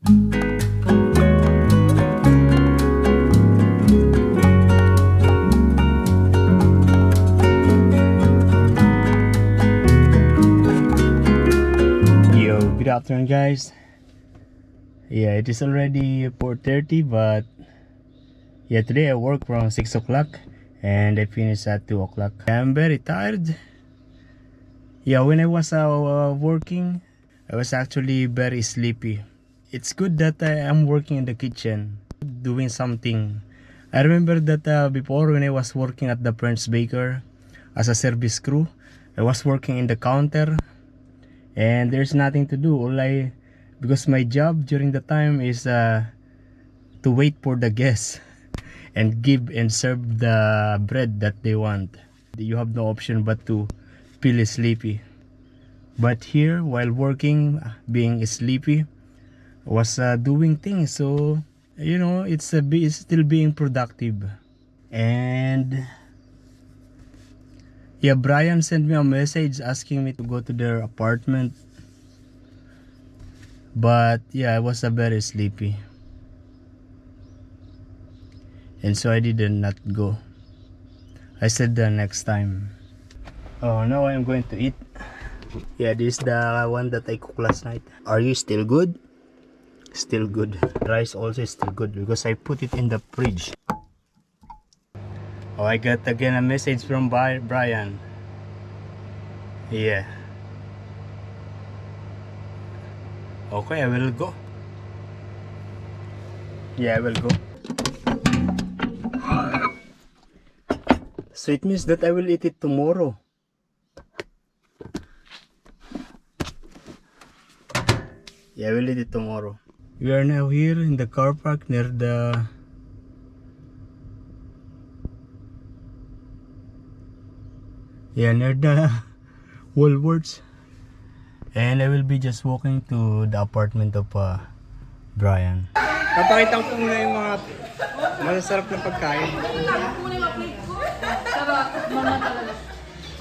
Good afternoon, guys. Yeah, it is already 4:30, but yeah, today I work from 6 o'clock and I finish at 2 o'clock. I'm very tired. Yeah, when I was working, I was actually very sleepy. It's good that I am working in the kitchen, doing something. I remember that before, when I was working at the French Baker as a service crew, I was working in the counter. And there's nothing to do. Because my job during the time is to wait for the guests and give and serve the bread that they want. You have no option but to feel sleepy. But here, while working, being sleepy, was doing things. So you know, it's still being productive. And yeah, Brian sent me a message asking me to go to their apartment. But yeah, I was very sleepy. And so I did not go. I said the next time. Oh, now I'm going to eat. Yeah, this is the one that I cooked last night. Are you still good? Still good. Rice also is still good because I put it in the fridge. Oh, I got again a message from Brian. Yeah. Okay, I will go. Yeah, I will go. So it means that I will eat it tomorrow. Yeah, I will eat it tomorrow. We are now here in the car park near the near the Woolworths, and I will be just walking to the apartment of Brian. Papakita ko muna yung mga masasarap na pagkain.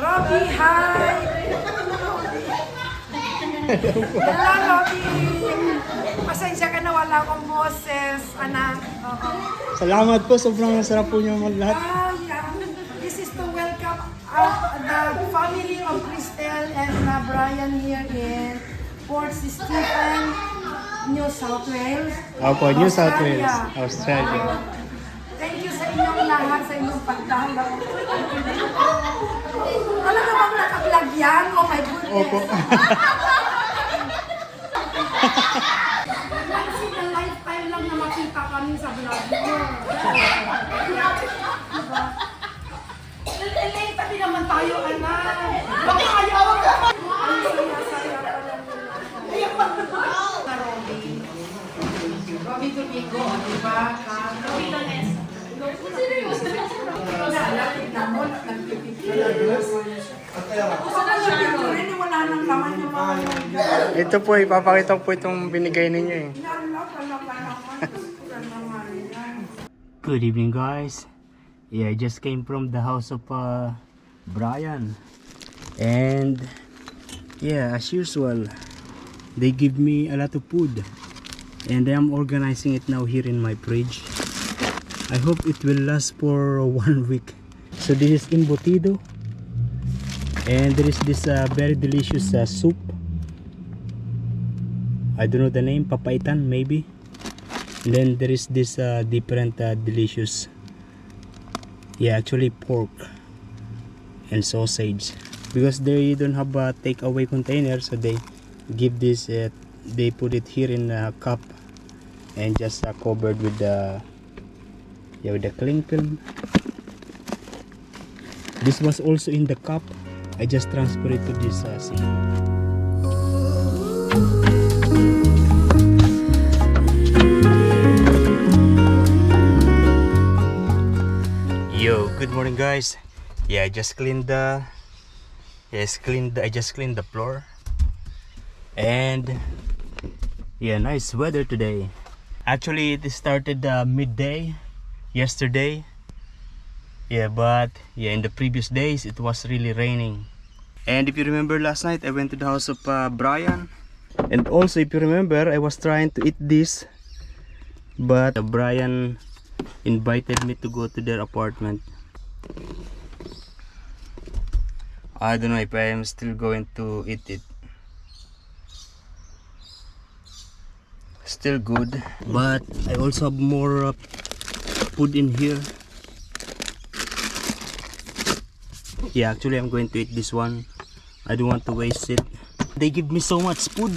Robbie, hi! Hello, Robbie! Pasensya ka na, wala akong boses, anak. Salamat po, sobrang masarap po niyo lahat. Yeah. This is to welcome the family of Cristel and Brian here in Port Stephen, New South Wales. Opo, New South Wales, Australia. Thank you sa inyong lahat, sa inyong pagdalaw. Talaga bang naka-vlog yan? Oh my goodness. Opo. Once in a lifetime lang na makita kami sa vlog mo. Diba? Late tabi naman tayo, anak. Baka ayaw ka. Ang saya-saya pa lang nila. Sa Robbie. Robbie Domingo, di ba? Robbie Dones. Ito po, ipapakita ko po itong binigay ninyo eh. Good evening, guys. Yeah, I just came from the house of Brian. And yeah, as usual, they give me a lot of food. And I am organizing it now here in my fridge. I hope it will last for 1 week. So this is embutido, and there is this very delicious soup. I don't know the name, papaitan maybe. And then there is this different delicious, yeah, actually pork and sausage, because they don't have a takeaway container, so they give this they put it here in a cup and just covered with the cling film. This was also in the cup. I just transfer it to this sink. Yo, good morning, guys. Yeah, I just cleaned the floor. And yeah, nice weather today. Actually, it started midday yesterday. Yeah, but yeah, in the previous days it was really raining. And if you remember last night, I went to the house of Brian. And also, if you remember, I was trying to eat this, but Brian invited me to go to their apartment. I don't know if I am still going to eat it. Still good, but I also have more food in here. Yeah, actually I'm going to eat this one. I don't want to waste it. They give me so much food.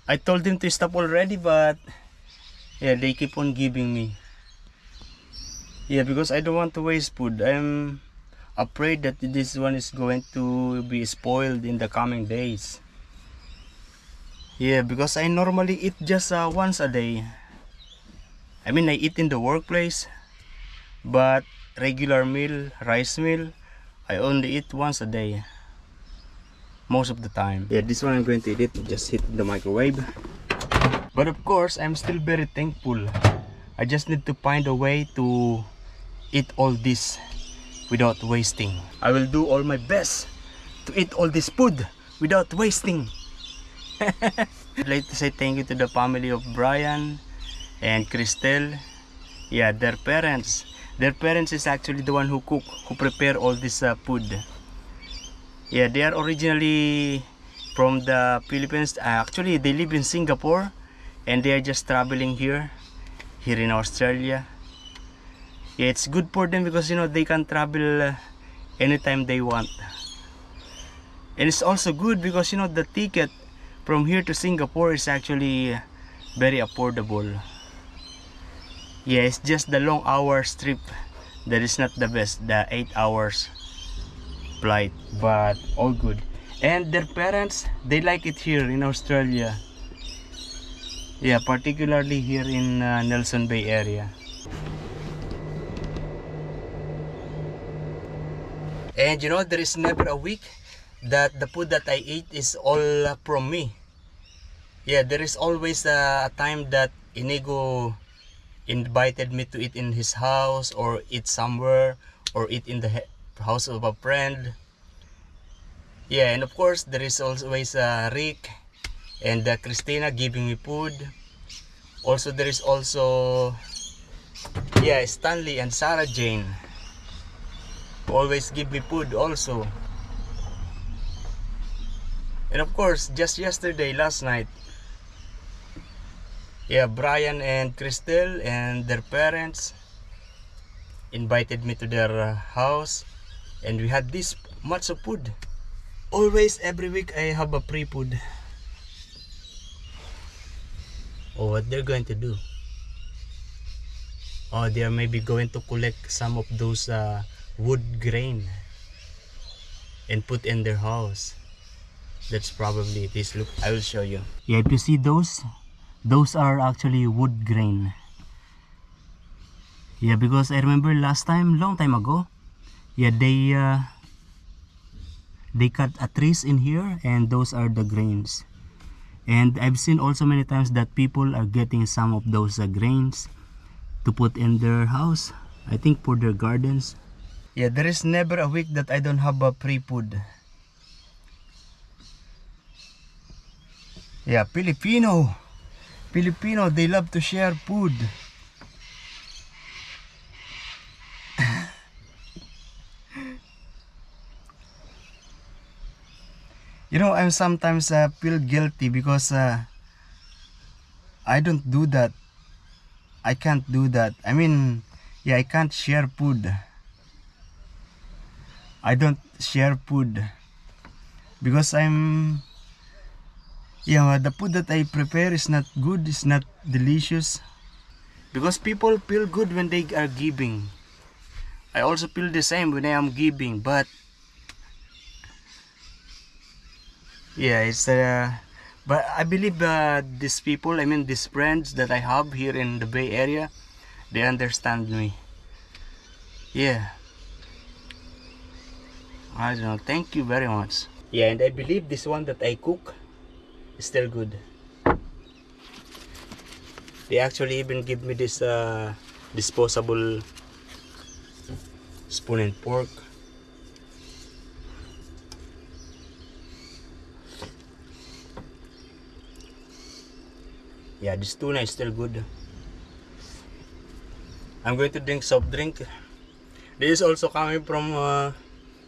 I told them to stop already, but yeah, they keep on giving me. Yeah, because I don't want to waste food. I'm afraid that this one is going to be spoiled in the coming days. Yeah, because I normally eat just once a day. I mean, I eat in the workplace, but regular meal, rice meal, I only eat once a day. Most of the time. Yeah, this one I'm going to eat it, just hit the microwave. But of course, I'm still very thankful. I just need to find a way to eat all this without wasting. I will do all my best to eat all this food without wasting. I'd like to say thank you to the family of Brian and Christelle. Yeah, their parents. Their parents is actually the one who cook, who prepare all this food. Yeah, they are originally from the Philippines. Actually, they live in Singapore, and they are just traveling here in Australia. Yeah, it's good for them because you know they can travel anytime they want. And it's also good because you know the ticket from here to Singapore is actually very affordable. Yeah, it's just the long hours trip that is not the best, the 8 hours flight, but all good. And their parents, they like it here in Australia. Yeah, particularly here in Nelson Bay area. And you know, there is never a week that the food that I eat is all from me. Yeah, there is always a time that Inigo invited me to eat in his house, or eat somewhere, or eat in the house of a friend. Yeah, and of course there is always Rick and Christina giving me food. Also there is also yeah, Stanley and Sarah Jane who always give me food also. And of course just yesterday, last night, yeah, Brian and Christelle and their parents invited me to their house, and we had this much of food. Always, every week I have a free food. Oh, what they're going to do? Oh, they are maybe going to collect some of those wood grain and put in their house. That's probably this. Look, I will show you. Yeah, if you see those are actually wood grain. Yeah, because I remember last time, long time ago, yeah, they cut a trees in here, and those are the grains. And I've seen also many times that people are getting some of those grains to put in their house, I think for their gardens. Yeah, there is never a week that I don't have a free food. Yeah, Filipino, they love to share food. You know, I sometimes feel guilty because I don't do that. I can't do that. I mean, yeah, I can't share food. I don't share food because yeah, the food that I prepare is not good, it's not delicious. Because people feel good when they are giving. I also feel the same when I am giving, but yeah, it's but I believe these people, I mean these friends that I have here in the Bay Area, they understand me. Yeah, I don't know, thank you very much. Yeah, and I believe this one that I cook is still good. They actually even give me this disposable spoon and fork. Yeah, this tuna is still good. I'm going to drink soft drink. This is also coming from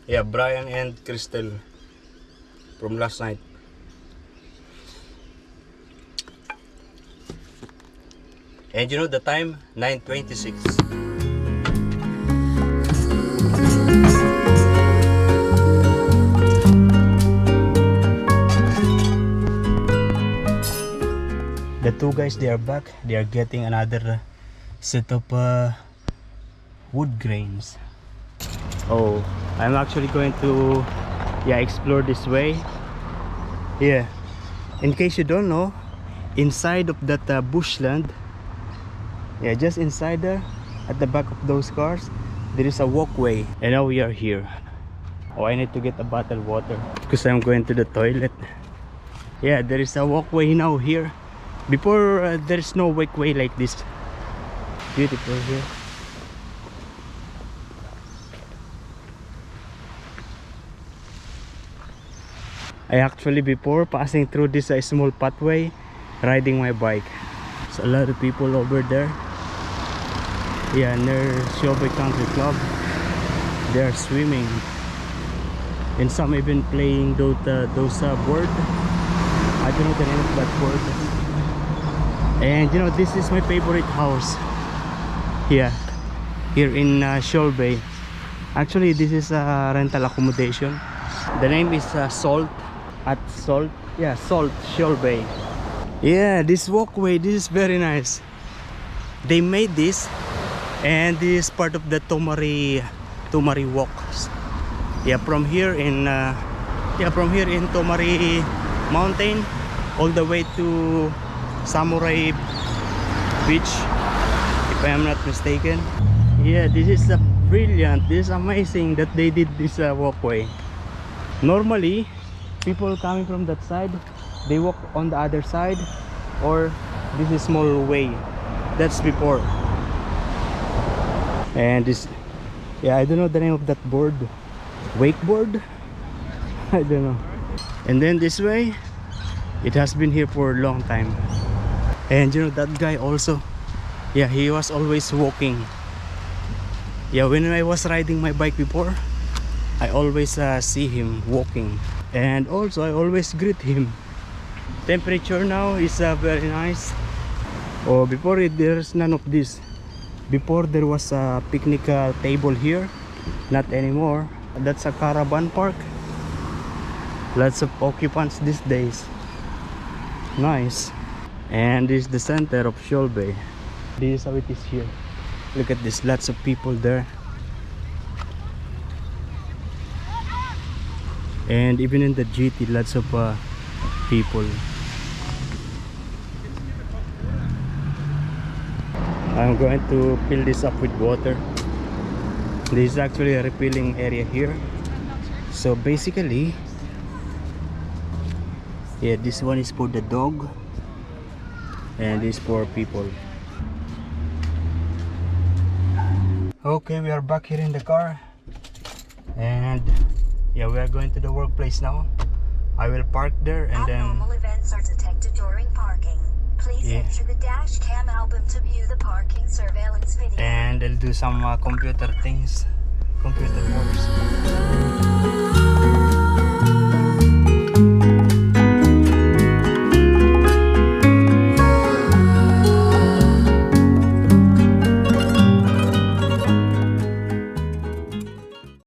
yeah, Brian and Crystal from last night. And you know the time? 9:26. The two guys, they are back. They are getting another set of wood grains. Oh, I'm actually going to explore this way. Yeah, in case you don't know, inside of that bushland, just inside there, at the back of those cars, there is a walkway. And now we are here. Oh, I need to get a bottle of water because I'm going to the toilet. Yeah, there is a walkway now here. Before there is no walkway like this. Beautiful here. I actually before passing through this small pathway, riding my bike. There's a lot of people over there. Yeah, near Shobe Country Club. They are swimming, and some even playing those board. I don't know the name of that board. And you know, this is my favorite house. Yeah, here in Shobe. Actually, this is a rental accommodation. The name is Salt Shobe. Yeah, this walkway, this is very nice. They made this, and this is part of the Tomari walks. Yeah, from here in Tomari Mountain all the way to Samurai Beach, if I am not mistaken. Yeah, this is brilliant. This is amazing that they did this walkway. Normally, people coming from that side, they walk on the other side, or this is small way. That's before. And this, I don't know the name of that board. Wakeboard? I don't know. And then this way, it has been here for a long time. And you know, that guy also, he was always walking. Yeah, when I was riding my bike before, I always see him walking. And also I always greet him. Temperature now is very nice. Oh, before there's none of this. Before there was a picnic table here, not anymore. That's a caravan park. Lots of occupants these days. Nice. And this is the center of Shobe. This is how it is here. Look at this, lots of people there. And even in the GT, lots of people. I'm going to fill this up with water. This is actually a refilling area here. So basically, this one is for the dog, and this for people. Okay, we are back here in the car, and we are going to the workplace now. I will park there, and then abnormal events are detected during parking. Please enter the dash cam album to view the parking surveillance video. And I'll do some computer things, computer works.